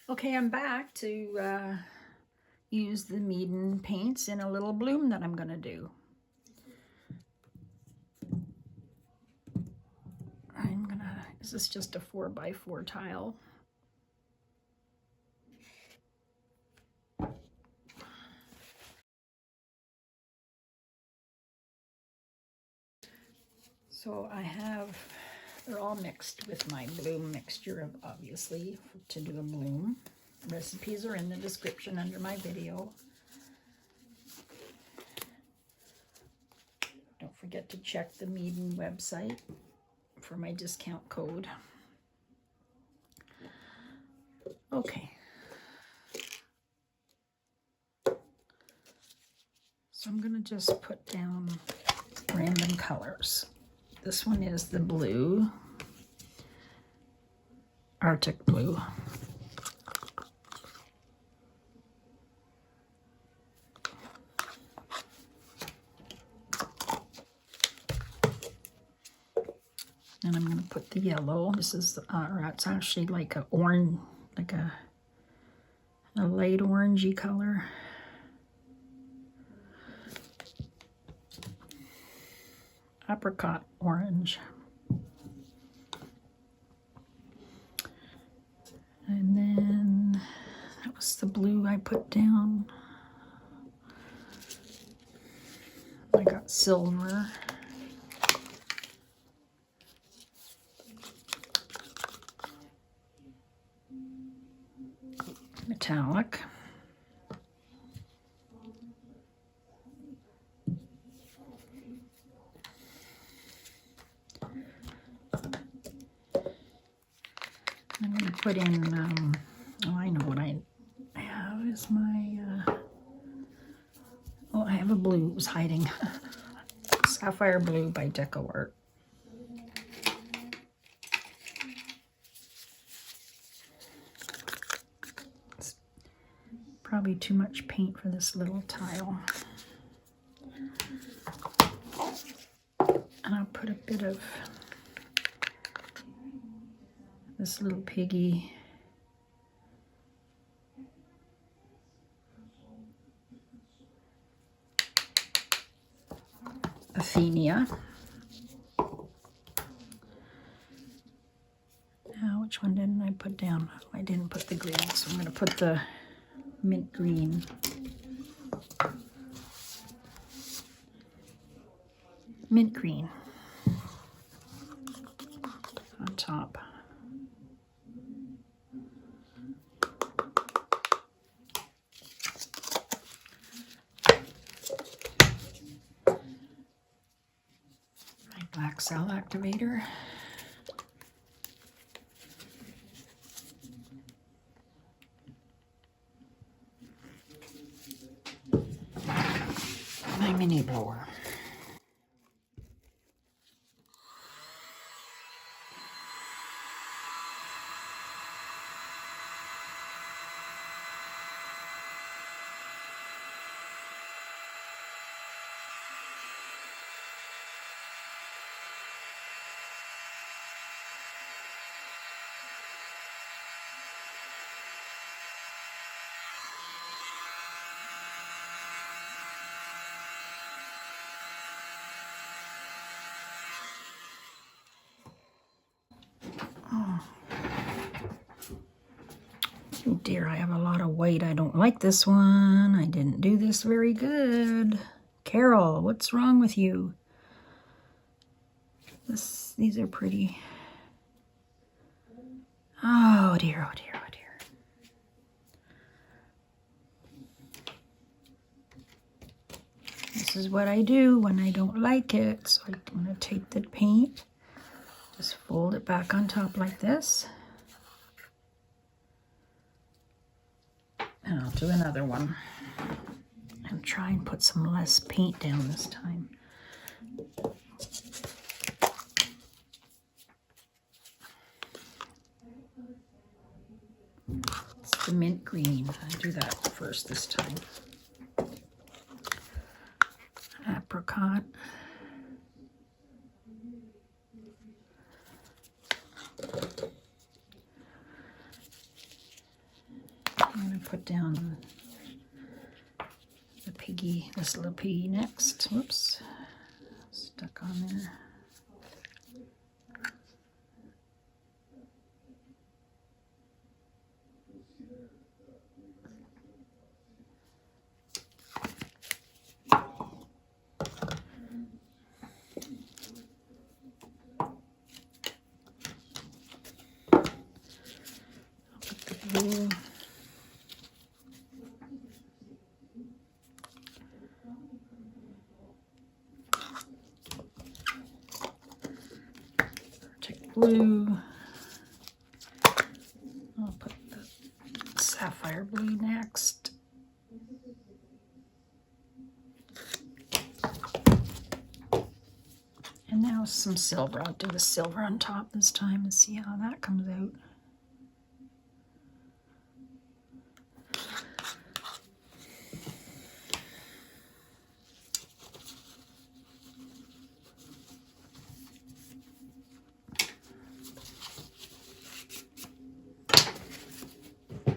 Okay, I'm back to use the Meeden Paints in a little bloom that I'm going to do. This is just a 4x4 tile. So they're all mixed with my bloom mixture, obviously, to do a bloom. Recipes are in the description under my video. Don't forget to check the Meeden website for my discount code. Okay. So I'm going to just put down random colors. This one is the blue, Arctic blue. And I'm going to put the yellow. This is, it's actually like a orange, like a light orangey color. Apricot orange. And then that was the blue I put down. I got silver. Metallic. I'm going to put in, I know what I have is my, I have a blue. It was hiding. Sapphire Blue by DecoArt. It's probably too much paint for this little tile. And I'll put a bit of this little piggy. Athenia. Now, which one didn't I put down? I didn't put the green, so I'm going to put the mint green. Mint green on top. My black cell activator. My mini blower. Oh dear, I have a lot of white. I don't like this one. I didn't do this very good. Carole, what's wrong with you? These are pretty. Oh dear, oh dear, oh dear. This is what I do when I don't like it. So I'm going to take the paint, just fold it back on top like this. And I'll do another one. And try and put some less paint down this time. It's the mint green. I'll do that first this time. Apricot. put down the piggy, this little piggy next. Whoops, stuck on there. Blue. Take blue. I'll put the sapphire blue next. And now some silver. I'll do the silver on top this time and see how that comes out.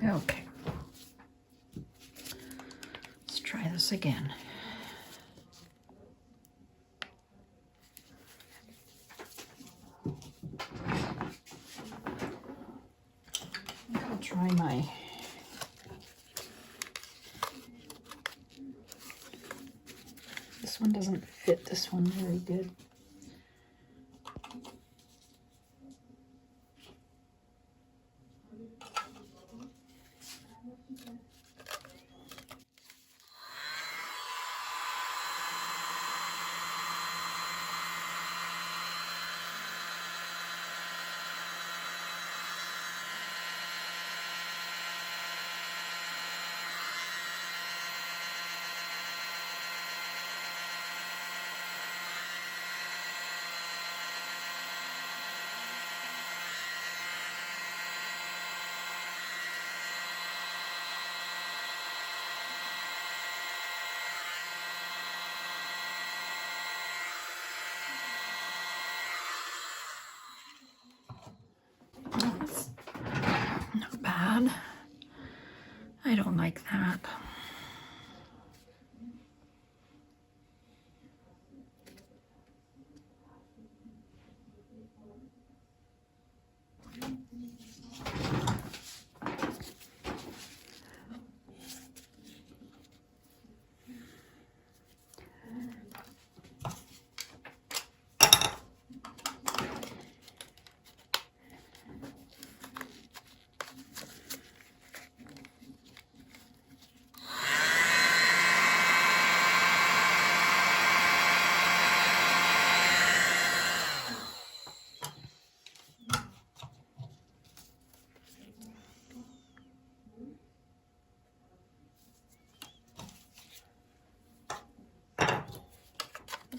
Okay, let's try this again. I'll try my this one doesn't fit this one very good. Not bad. I don't like that.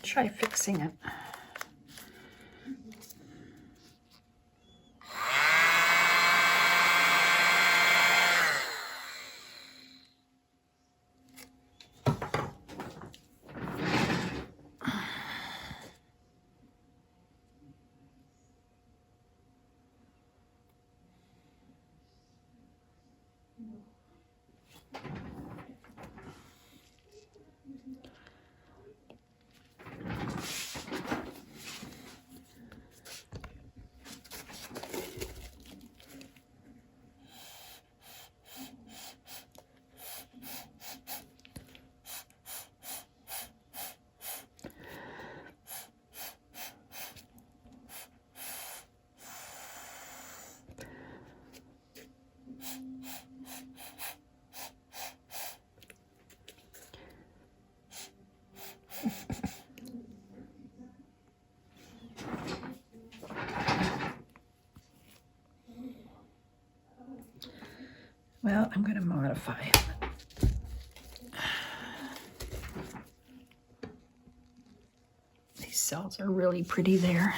Try fixing it. Well, I'm going to modify it. These cells are really pretty there.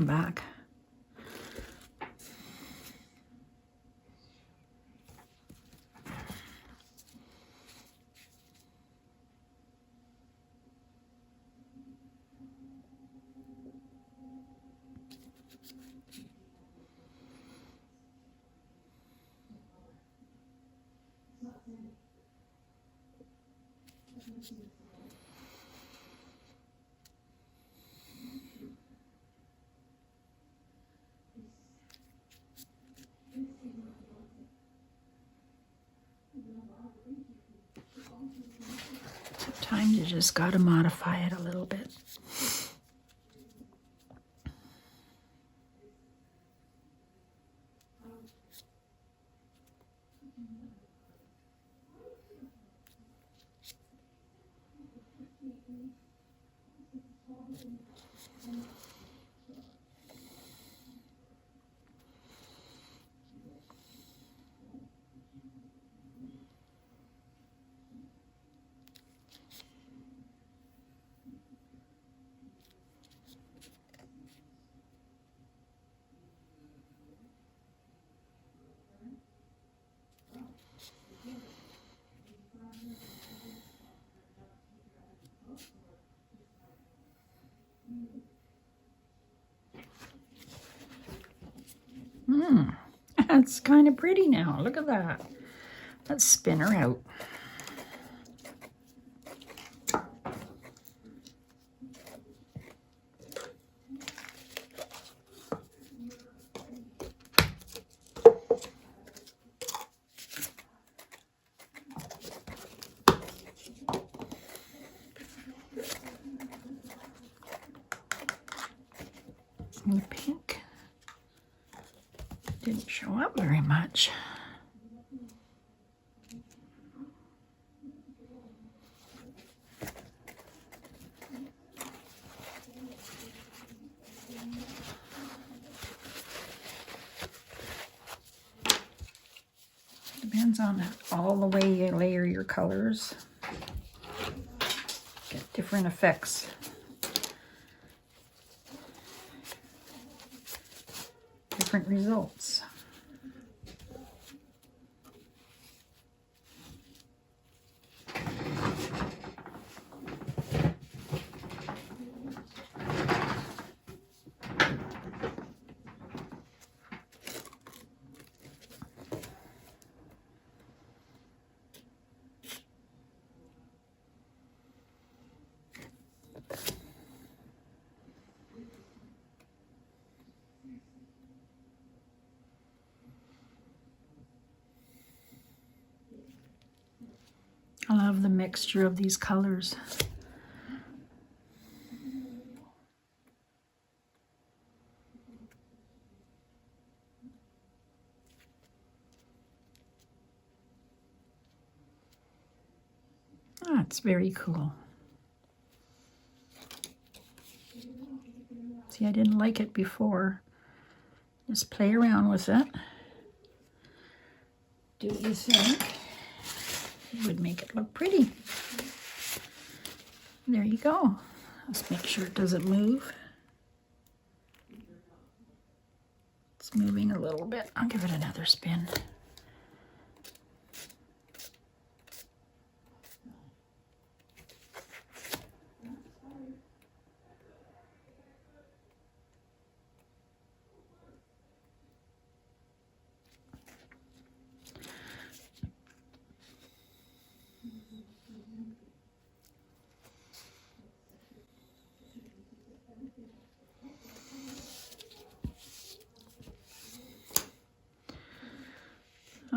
come back. Sometimes you just got to modify it a little bit. That's kind of pretty now. Look at that. Let's spin her out. And the pink didn't show up very much. Depends on all the way you layer your colors. Get different effects. Different results. I love the mixture of these colors. That's very cool. See, I didn't like it before. Just play around with it. Do you think it would make it look pretty? There you go. Let's make sure it doesn't move. It's moving a little bit. I'll give it another spin.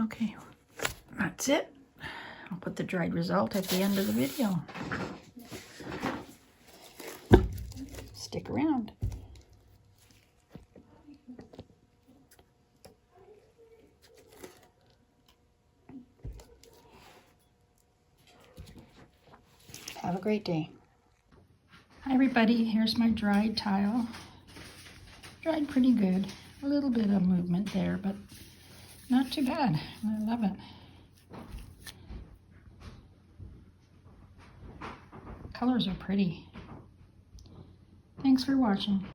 Okay, that's it. I'll put the dried result at the end of the video. Stick around. Have a great day. Hi everybody, here's my dried tile. Dried pretty good. A little bit of movement there, but not too bad. I love it. Colors are pretty. Thanks for watching.